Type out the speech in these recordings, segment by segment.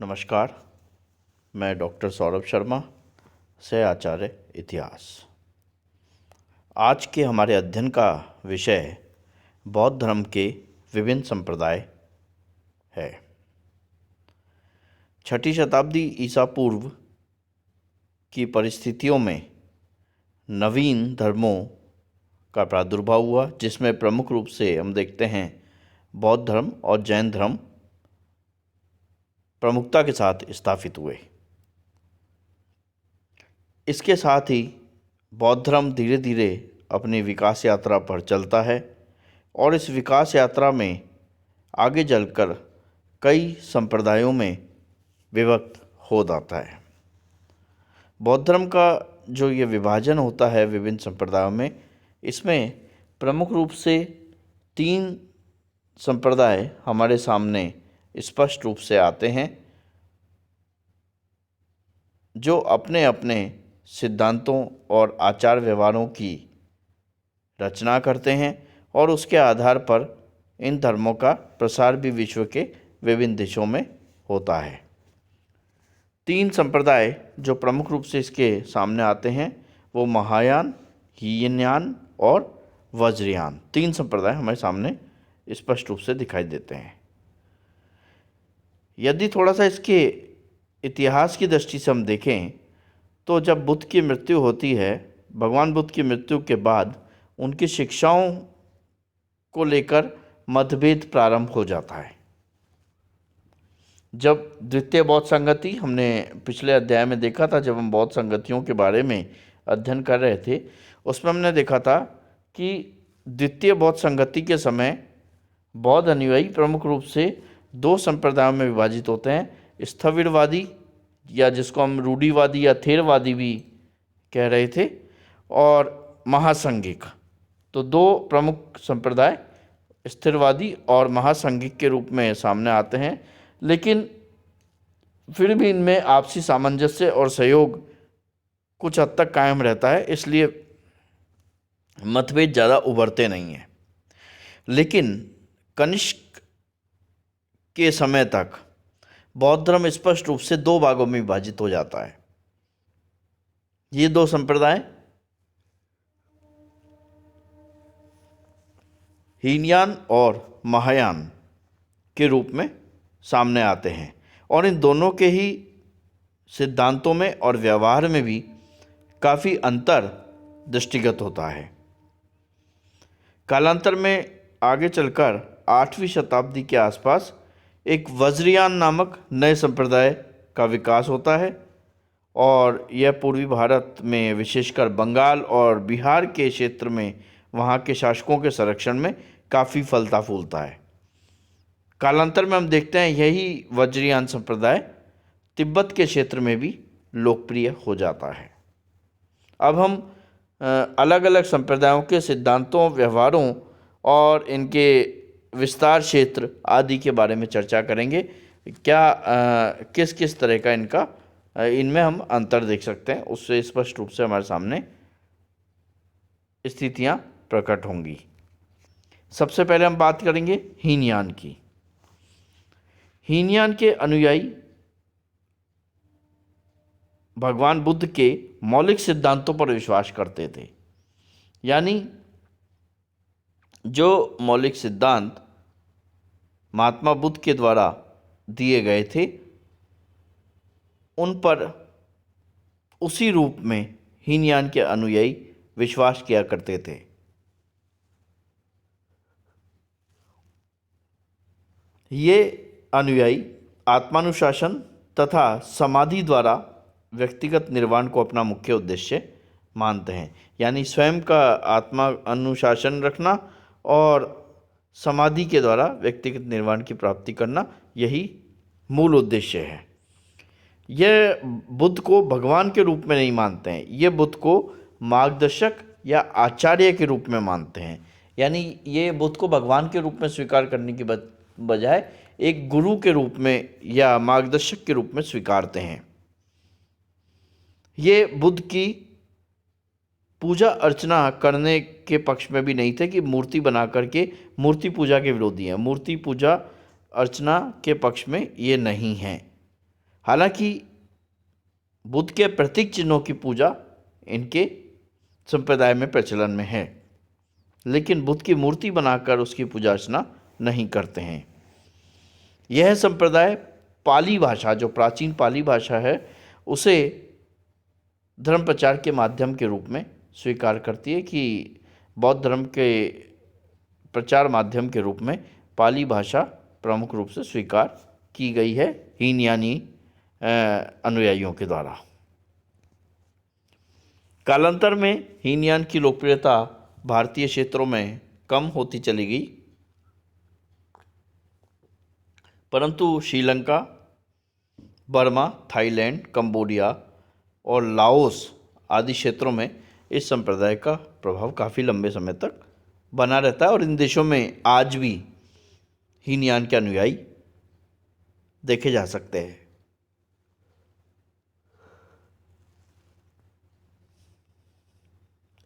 नमस्कार। मैं डॉक्टर सौरभ शर्मा, सह आचार्य इतिहास। आज के हमारे अध्ययन का विषय बौद्ध धर्म के विभिन्न संप्रदाय है। 6ठी शताब्दी ईसा पूर्व की परिस्थितियों में नवीन धर्मों का प्रादुर्भाव हुआ, जिसमें प्रमुख रूप से हम देखते हैं बौद्ध धर्म और जैन धर्म प्रमुखता के साथ स्थापित हुए। इसके साथ ही बौद्ध धर्म धीरे धीरे अपनी विकास यात्रा पर चलता है और इस विकास यात्रा में आगे चलकर कई संप्रदायों में विभक्त हो जाता है। बौद्ध धर्म का जो ये विभाजन होता है विभिन्न संप्रदायों में, इसमें प्रमुख रूप से 3 संप्रदाय हमारे सामने स्पष्ट रूप से आते हैं, जो अपने अपने सिद्धांतों और आचार व्यवहारों की रचना करते हैं और उसके आधार पर इन धर्मों का प्रसार भी विश्व के विभिन्न देशों में होता है। 3 संप्रदाय जो प्रमुख रूप से इसके सामने आते हैं वो महायान, हीनयान और वज्रयान 3 संप्रदाय हमारे सामने स्पष्ट रूप से दिखाई देते हैं। यदि थोड़ा सा इसके इतिहास की दृष्टि से हम देखें तो जब बुद्ध की मृत्यु होती है, भगवान बुद्ध की मृत्यु के बाद उनकी शिक्षाओं को लेकर मतभेद प्रारंभ हो जाता है। जब द्वितीय बौद्ध संगति, हमने पिछले अध्याय में देखा था, जब हम बौद्ध संगतियों के बारे में अध्ययन कर रहे थे, उसमें हमने देखा था कि द्वितीय बौद्ध संगति के समय बौद्ध अनुयायी प्रमुख रूप से 2 संप्रदायों में विभाजित होते हैं, स्थविरवादी या जिसको हम रूढ़िवादी या थेरवादी भी कह रहे थे, और महासंघिक। तो 2 प्रमुख संप्रदाय स्थिरवादी और महासंघिक के रूप में सामने आते हैं, लेकिन फिर भी इनमें आपसी सामंजस्य और सहयोग कुछ हद तक कायम रहता है, इसलिए मतभेद ज़्यादा उभरते नहीं हैं। लेकिन कनिष्क के समय तक बौद्ध धर्म स्पष्ट रूप से 2 भागों में विभाजित हो जाता है। ये 2 संप्रदाय हीनयान और महायान के रूप में सामने आते हैं और इन दोनों के ही सिद्धांतों में और व्यवहार में भी काफ़ी अंतर दृष्टिगत होता है। कालांतर में आगे चलकर 8वीं शताब्दी के आसपास एक वज्रयान नामक नए संप्रदाय का विकास होता है और यह पूर्वी भारत में, विशेषकर बंगाल और बिहार के क्षेत्र में, वहाँ के शासकों के संरक्षण में काफ़ी फलता फूलता है। कालांतर में हम देखते हैं यही वज्रयान संप्रदाय तिब्बत के क्षेत्र में भी लोकप्रिय हो जाता है। अब हम अलग अलग संप्रदायों के सिद्धांतों, व्यवहारों और इनके विस्तार क्षेत्र आदि के बारे में चर्चा करेंगे। किस किस तरह का इनमें हम अंतर देख सकते हैं, उससे स्पष्ट रूप से हमारे सामने स्थितियां प्रकट होंगी। सबसे पहले हम बात करेंगे हीनयान की। हीनयान के अनुयायी भगवान बुद्ध के मौलिक सिद्धांतों पर विश्वास करते थे, यानी जो मौलिक सिद्धांत महात्मा बुद्ध के द्वारा दिए गए थे उन पर उसी रूप में हीनयान के अनुयायी विश्वास किया करते थे। ये अनुयायी आत्मानुशासन तथा समाधि द्वारा व्यक्तिगत निर्वाण को अपना मुख्य उद्देश्य मानते हैं, यानी स्वयं का आत्मा अनुशासन रखना और समाधि के द्वारा व्यक्तिगत निर्वाण की प्राप्ति करना, यही मूल उद्देश्य है। यह बुद्ध को भगवान के रूप में नहीं मानते हैं, ये बुद्ध को मार्गदर्शक या आचार्य के रूप में मानते हैं, यानी ये बुद्ध को भगवान के रूप में स्वीकार करने की बजाय एक गुरु के रूप में या मार्गदर्शक के रूप में स्वीकारते हैं। ये बुद्ध की पूजा अर्चना करने के पक्ष में भी नहीं थे कि मूर्ति बना करके मूर्ति पूजा के विरोधी हैं। मूर्ति पूजा अर्चना के पक्ष में ये नहीं हैं। हालांकि बुद्ध के प्रतीक चिन्हों की पूजा इनके संप्रदाय में प्रचलन में है, लेकिन बुद्ध की मूर्ति बनाकर उसकी पूजा अर्चना नहीं करते हैं। यह संप्रदाय पाली भाषा, जो प्राचीन पाली भाषा है, उसे धर्म प्रचार के माध्यम के रूप में स्वीकार करती है कि बौद्ध धर्म के प्रचार माध्यम के रूप में पाली भाषा प्रमुख रूप से स्वीकार की गई है हीनयानी अनुयायियों के द्वारा। कालांतर में हीनयान की लोकप्रियता भारतीय क्षेत्रों में कम होती चली गई, परंतु श्रीलंका, बर्मा, थाईलैंड, कंबोडिया और लाओस आदि क्षेत्रों में इस संप्रदाय का प्रभाव काफ़ी लंबे समय तक बना रहता है और इन देशों में आज भी हीनयान के अनुयायी देखे जा सकते हैं।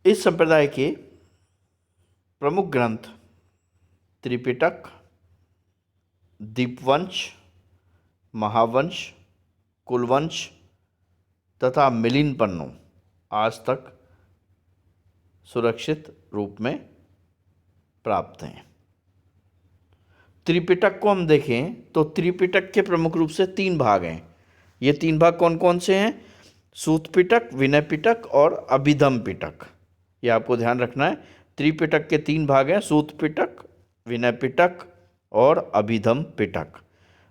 इस संप्रदाय के प्रमुख ग्रंथ त्रिपिटक, दीपवंश, महावंश, कुलवंश तथा मिलिंद पन्नों आज तक सुरक्षित रूप में प्राप्त हैं। त्रिपिटक को हम देखें तो त्रिपिटक के प्रमुख रूप से 3 भाग हैं। ये 3 भाग कौन कौन से हैं? सूत पिटक, विनय पिटक और अभिधम पिटक। ये आपको ध्यान रखना है। त्रिपिटक के 3 भाग हैं, सूत पिटक, विनय पिटक और अभिधम पिटक।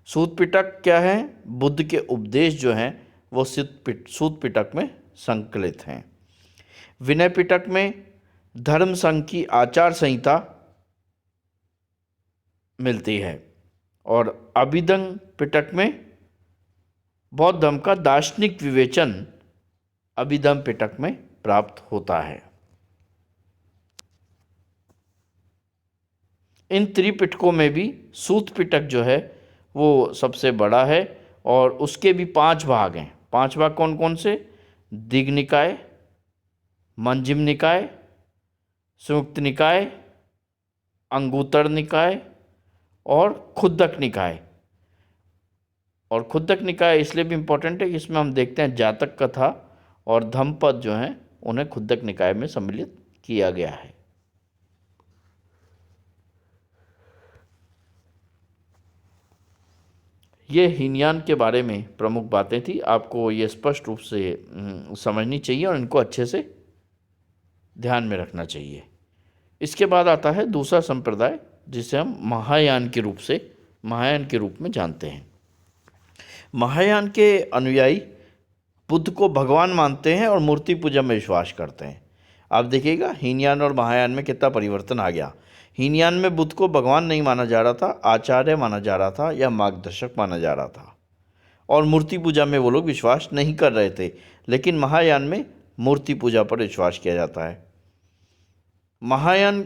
सूत पिटक क्या है? बुद्ध के उपदेश जो हैं वो सूत पिटक में संकलित हैं। विनय पिटक में धर्म संघ की आचार संहिता मिलती है और अभिधम पिटक में बौद्ध धर्म का दार्शनिक विवेचन अभिधम पिटक में प्राप्त होता है। इन त्रिपिटकों में भी सूत पिटक जो है वो सबसे बड़ा है और उसके भी 5 भाग हैं। 5 भाग कौन कौन से? दिग् निकाय, मंजिम निकाय, संयुक्त निकाय, अंगुत्तर निकाय और खुद्दक निकाय। और खुद्दक निकाय इसलिए भी इम्पोर्टेंट है कि इसमें हम देखते हैं जातक कथा और धम्मपद जो हैं उन्हें खुद्दक निकाय में सम्मिलित किया गया है। ये हीनयान के बारे में प्रमुख बातें थी। आपको ये स्पष्ट रूप से समझनी चाहिए और इनको अच्छे से ध्यान में रखना चाहिए। इसके बाद आता है दूसरा संप्रदाय जिसे हम महायान के रूप में जानते हैं। महायान के अनुयायी बुद्ध को भगवान मानते हैं और मूर्ति पूजा में विश्वास करते हैं। आप देखिएगा हीनयान और महायान में कितना परिवर्तन आ गया। हीनयान में बुद्ध को भगवान नहीं माना जा रहा था, आचार्य माना जा रहा था या मार्गदर्शक माना जा रहा था और मूर्ति पूजा में वो लोग विश्वास नहीं कर रहे थे। लेकिन महायान में मूर्ति पूजा पर विश्वास किया जाता है। महायान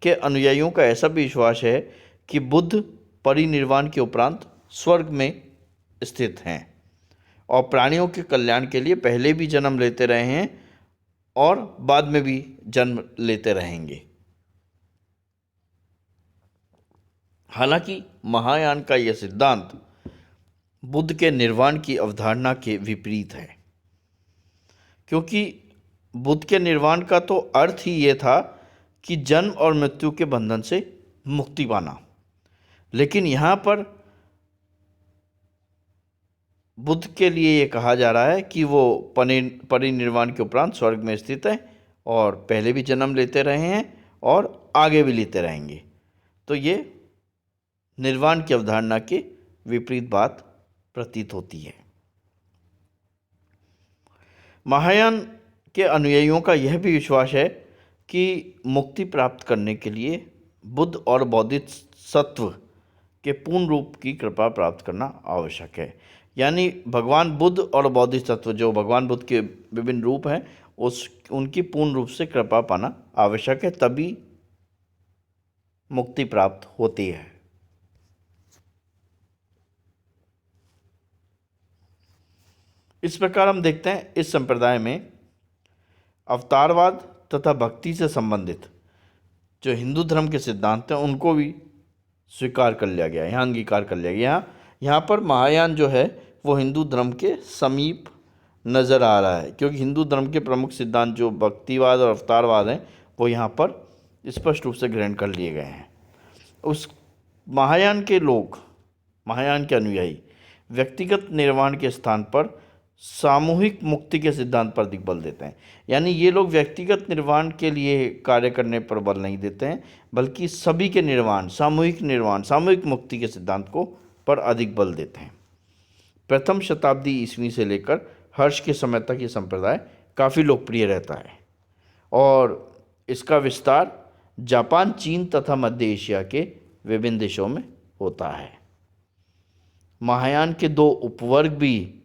के अनुयायियों का ऐसा भी विश्वास है कि बुद्ध परिनिर्वाण के उपरांत स्वर्ग में स्थित हैं और प्राणियों के कल्याण के लिए पहले भी जन्म लेते रहे हैं और बाद में भी जन्म लेते रहेंगे। हालांकि महायान का यह सिद्धांत बुद्ध के निर्वाण की अवधारणा के विपरीत है, क्योंकि बुद्ध के निर्वाण का तो अर्थ ही ये था कि जन्म और मृत्यु के बंधन से मुक्ति पाना। लेकिन यहाँ पर बुद्ध के लिए ये कहा जा रहा है कि वो परिनिर्वाण के उपरांत स्वर्ग में स्थित है और पहले भी जन्म लेते रहे हैं और आगे भी लेते रहेंगे। तो ये निर्वाण की अवधारणा के विपरीत बात प्रतीत होती है। महायान के अनुयायियों का यह भी विश्वास है कि मुक्ति प्राप्त करने के लिए बुद्ध और बोधिसत्व के पूर्ण रूप की कृपा प्राप्त करना आवश्यक है। यानी भगवान बुद्ध और बोधिसत्व, जो भगवान बुद्ध के विभिन्न रूप हैं, उनकी पूर्ण रूप से कृपा पाना आवश्यक है, तभी मुक्ति प्राप्त होती है। इस प्रकार हम देखते हैं इस संप्रदाय में अवतारवाद तथा भक्ति से संबंधित जो हिंदू धर्म के सिद्धांत हैं उनको भी स्वीकार कर लिया गया, यहाँ अंगीकार कर लिया गया। यहाँ पर महायान जो है वो हिंदू धर्म के समीप नज़र आ रहा है, क्योंकि हिंदू धर्म के प्रमुख सिद्धांत जो भक्तिवाद और अवतारवाद हैं वो यहाँ पर स्पष्ट रूप से ग्रहण कर लिए गए हैं। उस महायान के लोग, महायान के अनुयायी व्यक्तिगत निर्वाण के स्थान पर सामूहिक मुक्ति के सिद्धांत पर अधिक बल देते हैं। यानी ये लोग व्यक्तिगत निर्वाण के लिए कार्य करने पर बल नहीं देते हैं, बल्कि सभी के निर्वाण, सामूहिक मुक्ति के सिद्धांत को पर अधिक बल देते हैं। प्रथम शताब्दी ईस्वी से लेकर हर्ष के समय तक ये संप्रदाय काफ़ी लोकप्रिय रहता है और इसका विस्तार जापान, चीन तथा मध्य एशिया के विभिन्न देशों में होता है। महायान के दो उपवर्ग भी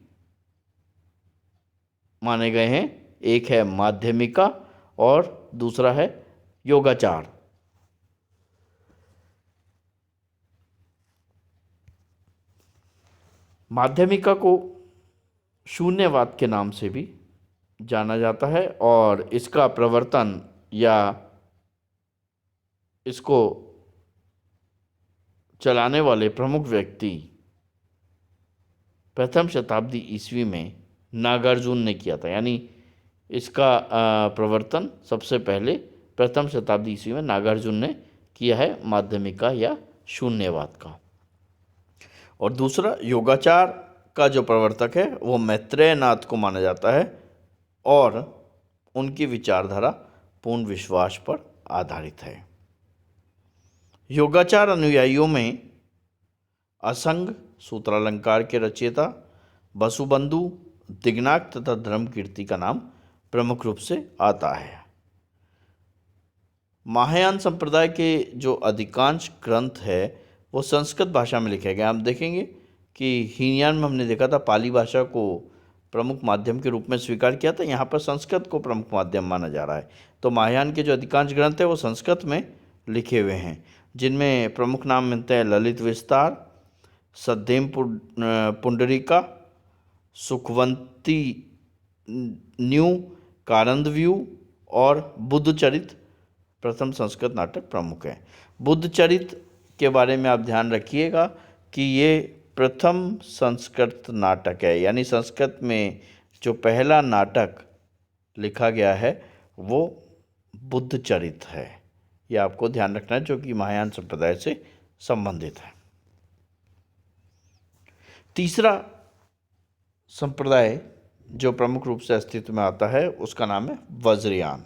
माने गए हैं, एक है माध्यमिका और दूसरा है योगाचार। माध्यमिका को शून्यवाद के नाम से भी जाना जाता है और इसका प्रवर्तन या इसको चलाने वाले प्रमुख व्यक्ति प्रथम शताब्दी ईस्वी में नागार्जुन ने किया था। यानी इसका प्रवर्तन सबसे पहले प्रथम शताब्दी ईस्वी में नागार्जुन ने किया है, माध्यमिका या शून्यवाद का। और दूसरा योगाचार का जो प्रवर्तक है वो मैत्रेय नाथ को माना जाता है और उनकी विचारधारा पूर्ण विश्वास पर आधारित है। योगाचार अनुयायियों में असंग, सूत्रालंकार के रचयिता वसुबंधु, दिग्नाक तथा धर्मकीर्ति का नाम प्रमुख रूप से आता है। महायान संप्रदाय के जो अधिकांश ग्रंथ है वो संस्कृत भाषा में लिखे गए। हम देखेंगे कि हीनयान में हमने देखा था पाली भाषा को प्रमुख माध्यम के रूप में स्वीकार किया था, यहाँ पर संस्कृत को प्रमुख माध्यम माना जा रहा है। तो महायान के जो अधिकांश ग्रंथ है वो संस्कृत में लिखे हुए हैं, जिनमें प्रमुख नाम मिलते हैं ललित विस्तार, सद्धेम पुंडरीका, सुखवंती न्यू, कारंदव्यू और बुद्धचरित प्रथम संस्कृत नाटक प्रमुख है। बुद्धचरित के बारे में आप ध्यान रखिएगा कि ये प्रथम संस्कृत नाटक है, यानी संस्कृत में जो पहला नाटक लिखा गया है वो बुद्धचरित है। ये आपको ध्यान रखना है, जो कि महायान संप्रदाय से संबंधित है। तीसरा संप्रदाय जो प्रमुख रूप से अस्तित्व में आता है उसका नाम है वज्रयान।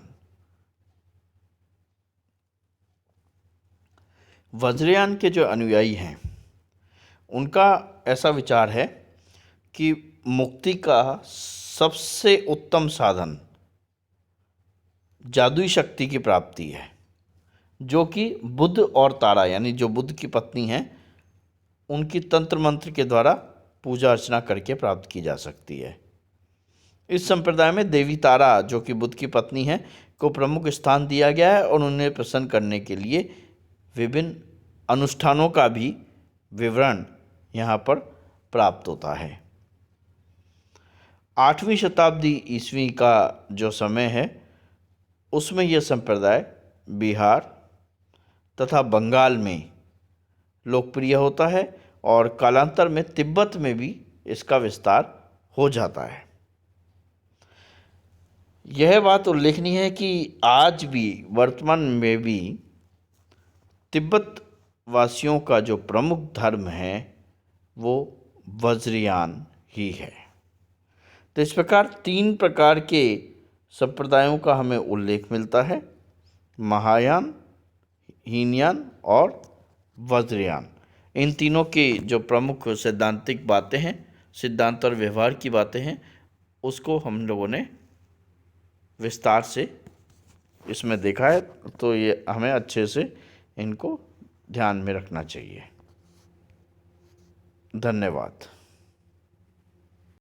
वज्रयान के जो अनुयायी हैं उनका ऐसा विचार है कि मुक्ति का सबसे उत्तम साधन जादुई शक्ति की प्राप्ति है, जो कि बुद्ध और तारा यानी जो बुद्ध की पत्नी हैं उनकी तंत्र मंत्र के द्वारा पूजा अर्चना करके प्राप्त की जा सकती है। इस संप्रदाय में देवी तारा, जो कि बुद्ध की पत्नी है, को प्रमुख स्थान दिया गया है और उन्हें प्रसन्न करने के लिए विभिन्न अनुष्ठानों का भी विवरण यहाँ पर प्राप्त होता है। 8वीं शताब्दी ईस्वी का जो समय है उसमें यह संप्रदाय बिहार तथा बंगाल में लोकप्रिय होता है और कालांतर में तिब्बत में भी इसका विस्तार हो जाता है। यह बात उल्लेखनीय है कि आज भी वर्तमान में भी तिब्बत वासियों का जो प्रमुख धर्म है वो वज्रयान ही है। तो इस प्रकार 3 प्रकार के संप्रदायों का हमें उल्लेख मिलता है, महायान, हीनयान और वज्रयान। इन तीनों की जो प्रमुख सैद्धांतिक बातें हैं, सिद्धांत और व्यवहार की बातें हैं, उसको हम लोगों ने विस्तार से इसमें देखा है। तो ये हमें अच्छे से इनको ध्यान में रखना चाहिए। धन्यवाद।